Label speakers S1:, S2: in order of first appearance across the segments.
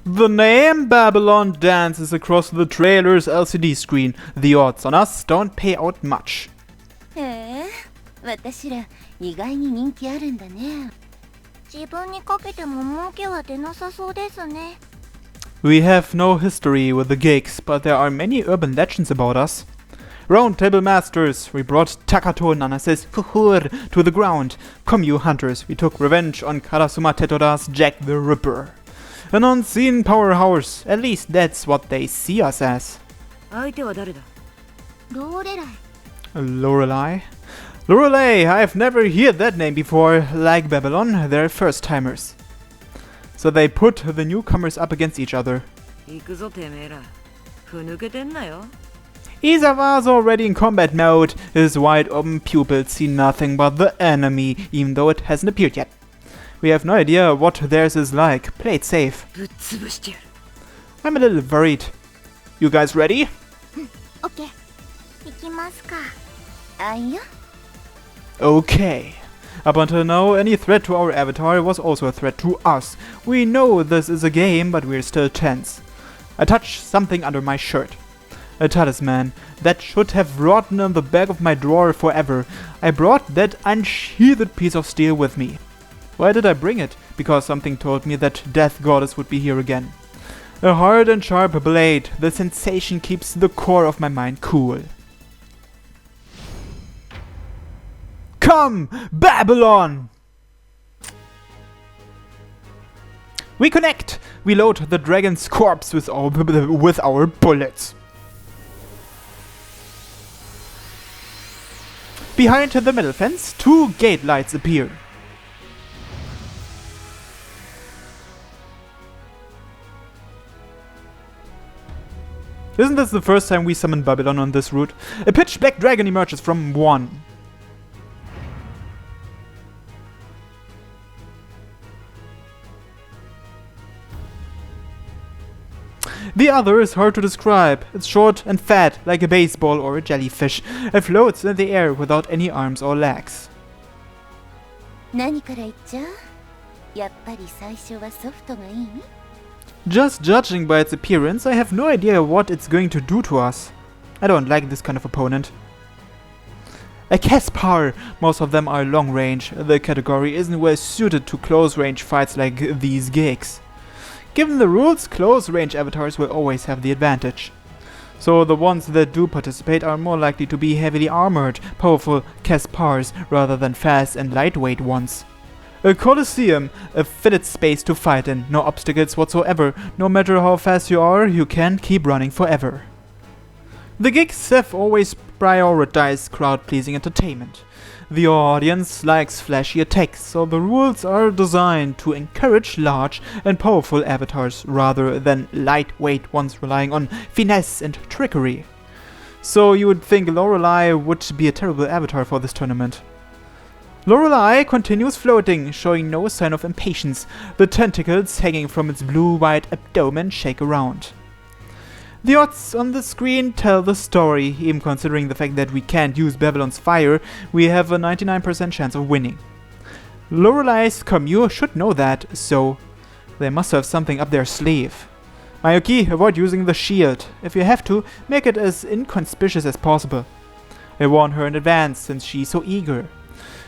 S1: The name Babylon dances across the trailer's LCD screen. The odds on us don't pay out much.
S2: へえ、私ら意外に人気あるんだね。自分にかけても儲けは出なさそうですね。
S1: We have no history with the gigs, but there are many urban legends about us. Round Table Masters, we brought Takato Nanase's Fuhur to the ground. Komyu Hunters, we took revenge on Karasuma Tetoda's Jack the Ripper. An unseen powerhouse, at least that's what they see us as.
S3: 相手は誰だ？
S2: ローレライ。
S1: Lorelei? Lorelei, I've never heard that name before. Like Babylon, they're first-timers. So they put the newcomers up against each other.
S3: 行くぞてめえら。ふぬけてんなよ。
S1: Isawa's already in combat mode. His wide-open pupils see nothing but the enemy, even though it hasn't appeared yet. We have no idea what theirs is like. Play it safe.
S3: ぶっ潰してやる。
S1: I'm a little worried. You guys ready?
S2: オッケー。行きますか。あいや。
S1: Okay. Up until now, any threat to our avatar was also a threat to us. We know this is a game, but we're still tense. I touch something under my shirt. A talisman that should have rotten in the back of my drawer forever. I brought that unsheathed piece of steel with me. Why did I bring it? Because something told me that Death Goddess would be here again. A hard and sharp blade. The sensation keeps the core of my mind cool. Come, Babylon! We connect! We load the dragon's corpse with our bullets. Behind the metal fence, two gate lights appear. Isn't this the first time we summon Babylon on this route? A pitch black dragon emerges from one. The other is hard to describe. It's short and fat, like a baseball or a jellyfish. It floats in the air without any arms or legs.
S2: 何から言っちゃう？やっぱり最初はソフトがいい？
S1: Just judging by its appearance, I have no idea what it's going to do to us. I don't like this kind of opponent. A Caspar! Most of them are long range. The category isn't well suited to close range fights like these gigs. Given the rules, close range avatars will always have the advantage. So the ones that do participate are more likely to be heavily armored, powerful Caspars rather than fast and lightweight ones. A Colosseum, a fitted space to fight in, no obstacles whatsoever. No matter how fast you are, you can't keep running forever. The gigs have always prioritized crowd-pleasing entertainment. The audience likes flashy attacks, so the rules are designed to encourage large and powerful avatars rather than lightweight ones relying on finesse and trickery. So you would think Lorelei would be a terrible avatar for this tournament. Lorelei continues floating, showing no sign of impatience. The tentacles hanging from its blue-white abdomen shake around. The odds on the screen tell the story. Even considering the fact that we can't use Babylon's fire, we have a 99% chance of winning. Lorelei's Komyu should know that, so they must have something up their sleeve. Mayuki, avoid using the shield. If you have to, make it as inconspicuous as possible. I warn her in advance, since she's so eager.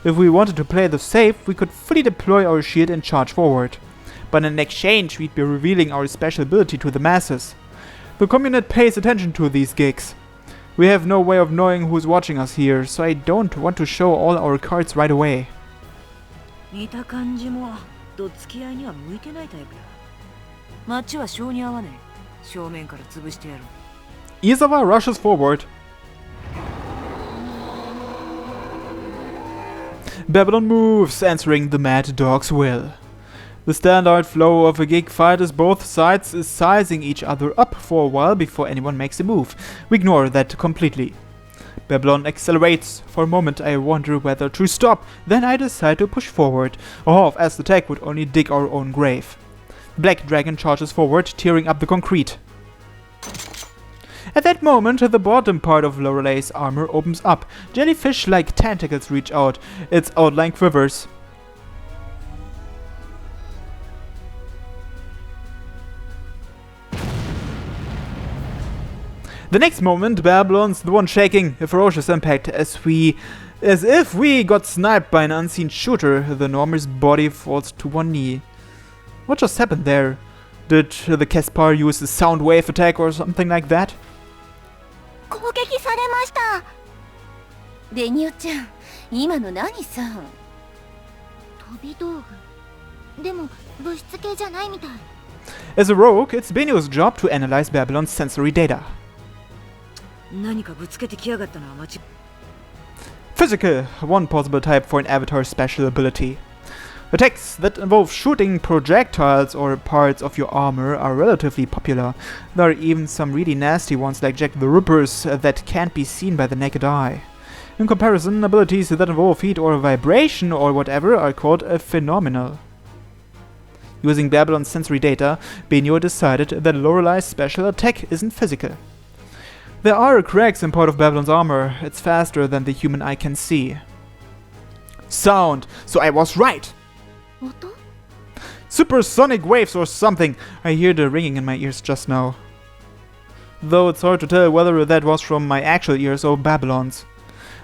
S1: If we wanted to play the safe, we could fully deploy our shield and charge forward. But in exchange, we'd be revealing our special ability to the masses. The community pays attention to these gigs. We have no way of knowing who's watching us here, so I don't want to show all our cards right away.
S3: 見た感じもどつき合いには向いてないタイプだ。街は性に合わねえ。正面から潰してやる。
S1: Isawa rushes forward. Babylon moves, answering the mad dog's will. The standard flow of a gig fight is both sides sizing each other up for a while before anyone makes a move. We ignore that completely. Babylon accelerates. For a moment I wonder whether to stop, then I decide to push forward. A half-assed attack would only dig our own grave. Black Dragon charges forward, tearing up the concrete. At that moment, the bottom part of Lorelei's armor opens up. Jellyfish-like tentacles reach out. Its outline quivers. The next moment, Babylon's the one shaking, a ferocious impact as if we got sniped by an unseen shooter. The Normer's body falls to one knee. What just happened there? Did the Caspar use a sound wave attack or something like that?
S2: 攻撃されました。デニオちゃん、今の何さ。飛び道具。でも物質系じゃないみたい。
S1: As a rogue, it's Benio's job to analyze Babylon's sensory data.
S3: 何かぶつけてきやがったのは間違い。
S1: Physical, one possible type for an avatar's special ability. Attacks that involve shooting projectiles or parts of your armor are relatively popular. There are even some really nasty ones like Jack the Ripper's that can't be seen by the naked eye. In comparison, abilities that involve heat or vibration or whatever are called phenomenal. Using Babylon's sensory data, Benio decided that Lorelei's special attack isn't physical. There are cracks in part of Babylon's armor. It's faster than the human eye can see. Sound! So I was right!
S2: 音？
S1: Supersonic waves or something! I hear the ringing in my ears just now. Though it's hard to tell whether that was from my actual ears or Babylon's.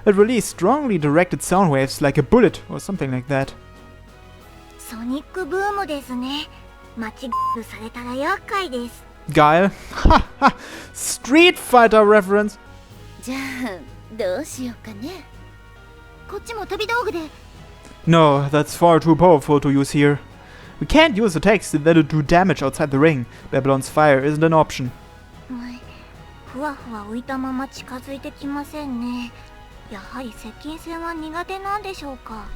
S1: It released strongly directed sound waves like a bullet or something like that.
S2: ソニックブームですね。間違いされたら厄介です。
S1: Geil. Haha! Street Fighter reference!
S2: じゃあ、どうしようかね。こっちも飛び道具で。
S1: No, that's far too powerful to use here. We can't use attacks that do damage outside the ring. Babylon's fire isn't an option.
S2: ふわふわ浮いたまま近づいてきませんね。やはり接近戦は苦手なんでしょうか。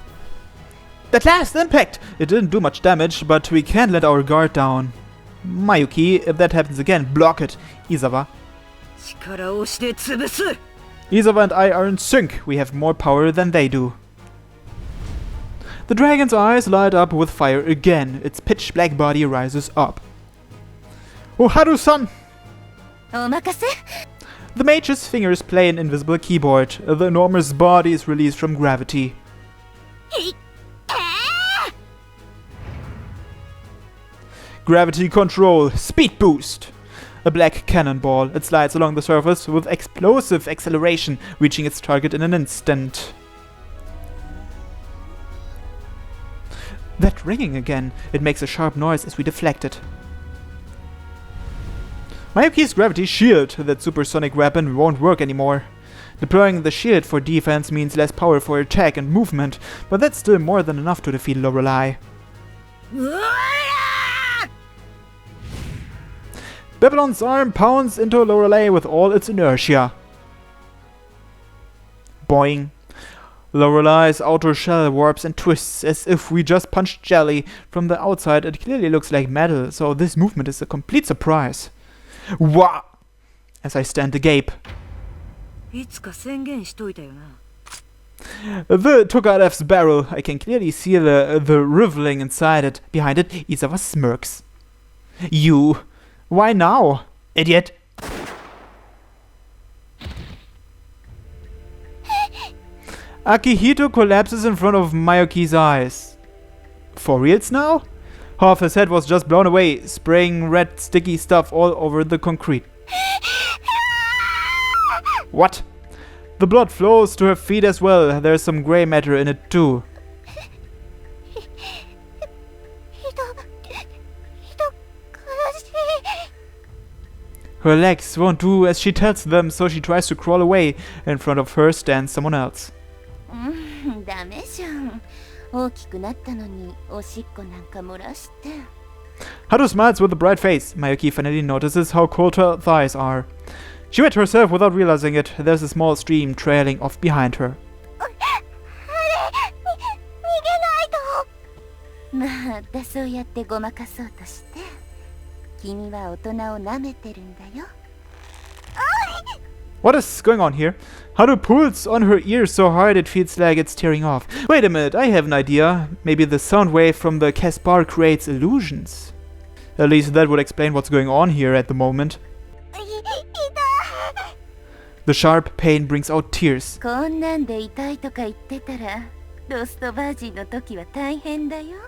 S1: That last impact! It didn't do much damage, but we can't let our guard down. Mayuki, if that happens again, block it. Izawa.
S3: 力を押して潰す。
S1: Izawa and I are in sync. We have more power than they do. The dragon's eyes light up with fire again. Its pitch black body rises up. Oh, Haru-san!
S2: お任せ。
S1: The mage's fingers play an invisible keyboard. The enormous body is released from gravity. Gravity control, speed boost. A black cannonball. It slides along the surface with explosive acceleration, reaching its target in an instant. That ringing again. It makes a sharp noise as we deflect it. Mayuki's gravity shield, that supersonic weapon, won't work anymore. Deploying the shield for defense means less power for attack and movement, but that's still more than enough to defeat Lorelei. Babylon's arm pounds into Lorelei with all its inertia. Boing. Lorelei's outer shell warps and twists as if we just punched jelly. From the outside it clearly looks like metal, so this movement is a complete surprise. Wah! As I stand agape.
S3: いつか宣言しといたよな。
S1: The Tokarev's barrel. I can clearly see the riveling inside it. Behind it, Izawa smirks. You. Why now, idiot? Akihito collapses in front of Mayuki's eyes. For reals now? Half his head was just blown away, spraying red sticky stuff all over the concrete. What? The blood flows to her feet as well. There's some grey matter in it too. Her legs won't do as she tells them, so she tries to crawl away. In front of her stands someone else.
S2: ダメじゃん。大きくなったのにおしっこなんか漏らして。
S1: Haru smiles with a bright face. Mayuki finally notices how cold her thighs are. She wet herself without realizing it. There's a small stream trailing off behind her.
S2: またそうやってごまかそうとして。君は大人を舐めてるんだよ。
S1: What is going on here? Haru pulls on her ear so hard it feels like it's tearing off. Wait a minute, I have an idea. Maybe the sound wave from the Caspar creates illusions. At least that would explain what's going on here at the moment. The sharp pain brings out tears.
S2: こんなんで痛いとか言ってたら、ロストバージンの時は大変だよ。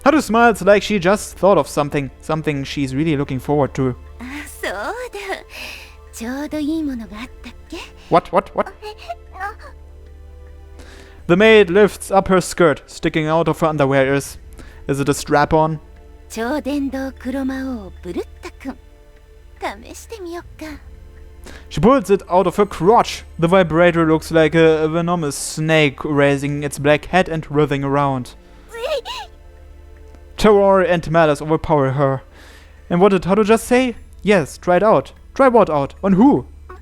S1: Haru smiles like she just thought of something she's really looking forward to.
S2: あ、そうだ。ちょうどいいものがあったっけ？
S1: What? The maid lifts up her skirt. Sticking out of her underwear is it a strap-on?
S2: 超電導黒魔王ブルッタくん。試してみよっか。
S1: She pulls it out of her crotch. The vibrator looks like a venomous snake raising its black head and writhing around. Terror and malice overpower her. And what did Haru just say? Yes, try it out. Try what out? On who?
S2: ま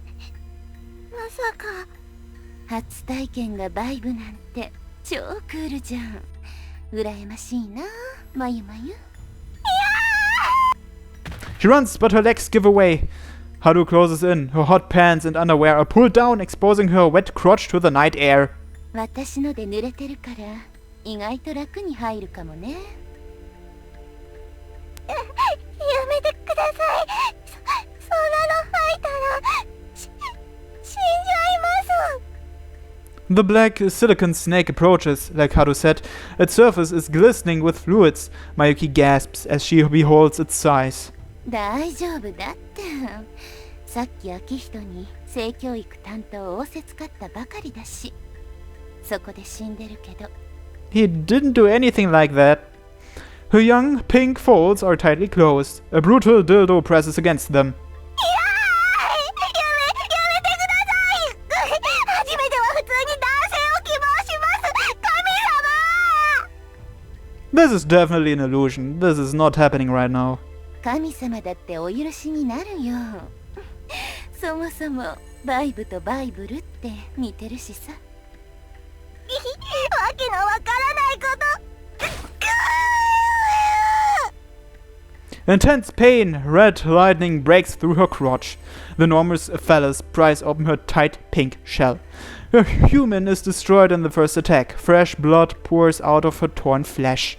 S2: さか初体験がバイブなんて超クールじゃん。羨ましいな、まゆまゆ。
S1: She runs, but her legs give away. Haru closes in. Her hot pants and underwear are pulled down, exposing her wet crotch to the night air.
S2: 私ので濡れてるから意外と楽に入るかもね。やめてください。そんなの吐いたら死んじゃいます。
S1: The black silicon snake approaches. Like Haru said, its surface is glistening with fluids. Mayuki gasps as she beholds its size.
S2: 大丈夫だって。さっき秋人に性教育担当を仰せつかったばかりだし、そこで死んでるけど。
S1: He didn't do anything like that. Her young pink folds are tightly closed. A brutal dildo presses against them.
S2: 初めては普通に男性を希望します。神様。
S1: This is definitely an illusion. This is not happening right now.
S2: 神様だってお許しになるよ。そもそもバイブとバイブルって似てるしさ。わけのわからないこと。
S1: Intense pain, red lightning breaks through her crotch. The enormous phallus pries open her tight pink shell. Her human is destroyed in the first attack. Fresh blood pours out of her torn flesh.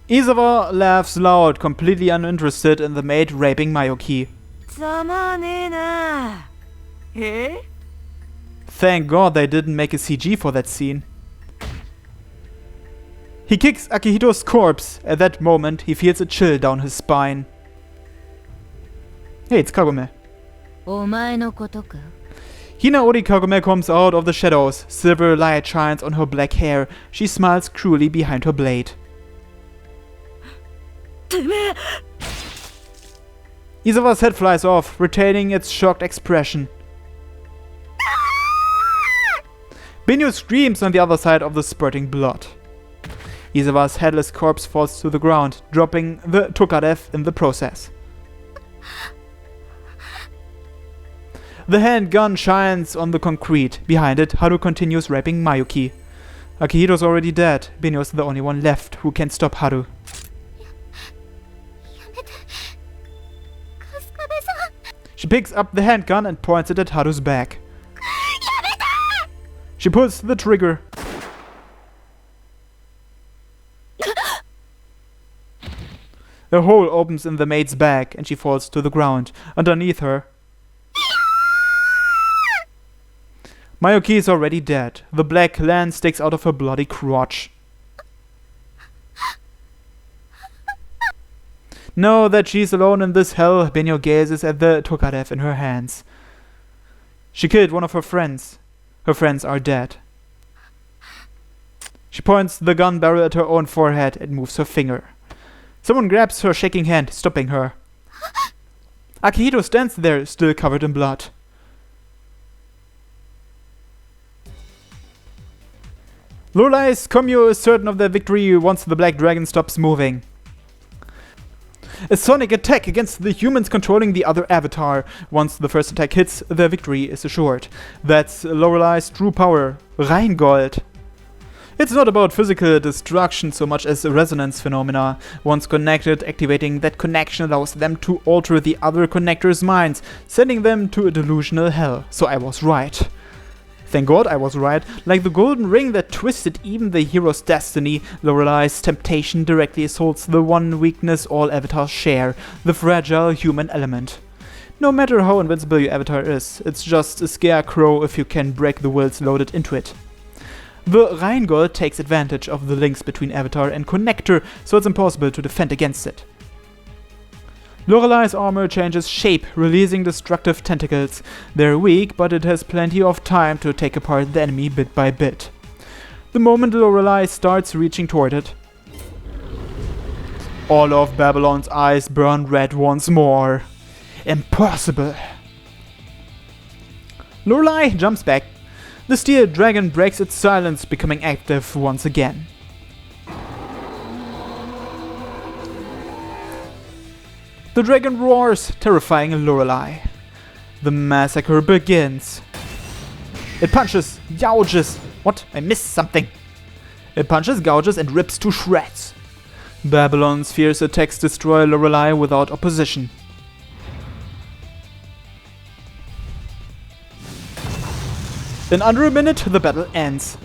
S1: Izawa laughs loud, completely uninterested in the maid raping Mayuki.
S3: ざまねえな。え？
S1: Thank God they didn't make a CG for that scene. He kicks Akihito's corpse. At that moment, he feels a chill down his spine. Hey, it's Kagome.
S2: お前のことか。
S1: Hinaori Kagome comes out of the shadows. Silver light shines on her black hair. She smiles cruelly behind her blade.
S3: てめえ。
S1: Izawa's head flies off, retaining its shocked expression. Binyu screams on the other side of the spurting blood. Izawa's headless corpse falls to the ground, dropping the Tokarev in the process. The handgun shines on the concrete. Behind it, Haru continues raping Mayuki. Akihito's already dead. Binyu's the only one left who can stop Haru. She picks up the handgun and points it at Haru's back. She pulls the trigger. A hole opens in the maid's back and she falls to the ground. Underneath her, Mayuki is already dead. The black lance sticks out of her bloody crotch. Now that she's alone in this hell, Benyo gazes at the Tokarev in her hands. She killed one of her friends. Her friends are dead. She points the gun barrel at her own forehead and moves her finger. Someone grabs her shaking hand, stopping her. Akihito stands there, still covered in blood. Lorelai's commune is certain of their victory once the black dragon stops moving. A sonic attack against the humans controlling the other avatar. Once the first attack hits, their victory is assured. That's Lorelai's true power, Rheingold. It's not about physical destruction so much as a resonance phenomena. Once connected, activating that connection allows them to alter the other connectors' minds, sending them to a delusional hell. So I was right. Thank God I was right. Like the golden ring that twisted even the hero's destiny, Lorelai's temptation directly assaults the one weakness all avatars share, the fragile human element. No matter how invincible your avatar is, it's just a scarecrow if you can break the wills loaded into it. The Rheingold takes advantage of the links between Avatar and Connector, so it's impossible to defend against it. Lorelei's armor changes shape, releasing destructive tentacles. They're weak, but it has plenty of time to take apart the enemy bit by bit. The moment Lorelei starts reaching toward it, all of Babylon's eyes burn red once more. Impossible! Lorelei jumps back. The steel dragon breaks its silence, becoming active once again. The dragon roars, terrifying Lorelei. The massacre begins. It punches, gouges. What? I missed something. It punches, gouges, and rips to shreds. Babylon's fierce attacks destroy Lorelei without opposition. In under a minute, the battle ends.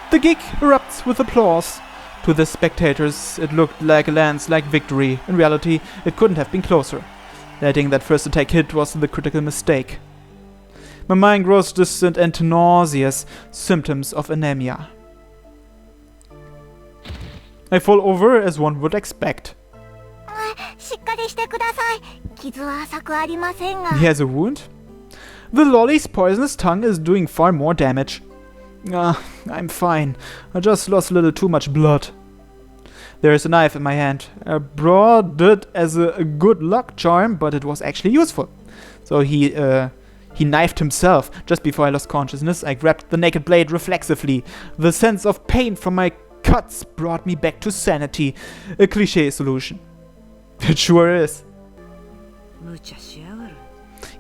S1: The gig erupts with applause. To the spectators, it looked like a landslide victory. In reality, it couldn't have been closer. Letting that first attack hit was the critical mistake. My mind grows distant and nauseous, symptoms of anemia. I fall over as one would expect. He has a wound? The lolly's poisonous tongue is doing far more damage. I'm fine. I just lost a little too much blood. There is a knife in my hand. I brought it as a good luck charm, but it was actually useful. So he knifed himself. Just before I lost consciousness, I grabbed the naked blade reflexively. The sense of pain from my cuts brought me back to sanity. A cliché solution. It sure is.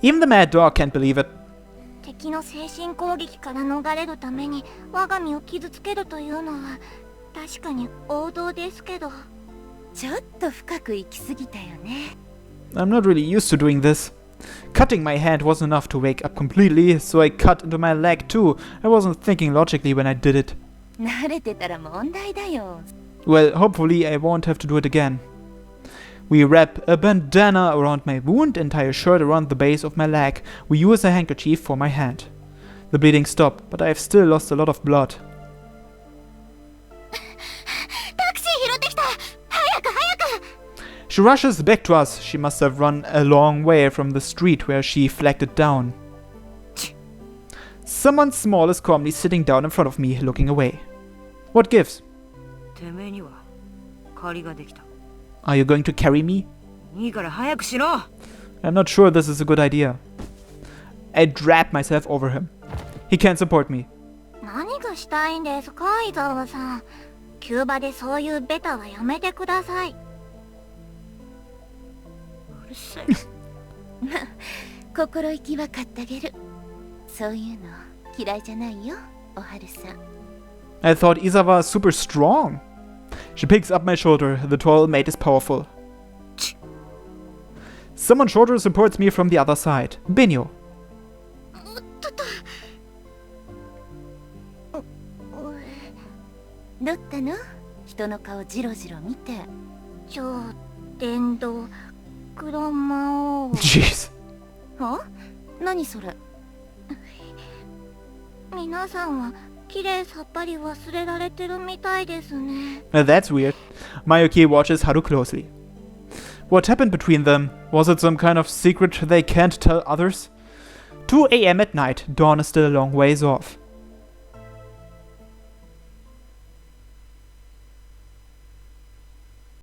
S1: Even the mad dog can't believe it.
S2: 敵の精神攻撃から逃れるために我が身を傷つけるというのは確かに王道ですけど、ちょっと深く行き過ぎたよね。
S1: I'm not really used to doing this. Cutting my hand wasn't enough to wake up completely, so I cut into my leg too. I wasn't thinking logically when I did it.
S2: 慣れてたら問題だよ。
S1: Well, hopefully I won't have to do it again. We wrap a bandana around my wound and tie a shirt around the base of my leg. We use a handkerchief for my hand. The bleeding stopped, but I have still lost a lot of blood. She rushes back to us. She must have run a long way from the street where she flagged it down. Someone small is calmly sitting down in front of me, looking away. What gives? Are you going to carry me? I'm not sure this is a good idea. I drap myself over him. He can't support me.
S2: 何がしたいんですか、伊沢さん。キューバでそういうベタはやめてください。うるせえ。心意気は買ってあげる。そういうの嫌いじゃないよ、おはるさん。
S1: I thought Isawa was super strong. She picks up my shoulder. The tall mate is powerful. Someone shorter supports me from the other side. Benyo.
S2: どったの？人の顔ジロジロ見て。超電動黒魔王。
S1: Jeez.
S2: は？何それ？皆さんは綺麗さっぱり忘れられてるみたいですね。
S1: That's weird. Mayuki watches Haru closely. What happened between them? Was it some kind of secret they can't tell others? 2 a.m. at night. Dawn is still a long ways off.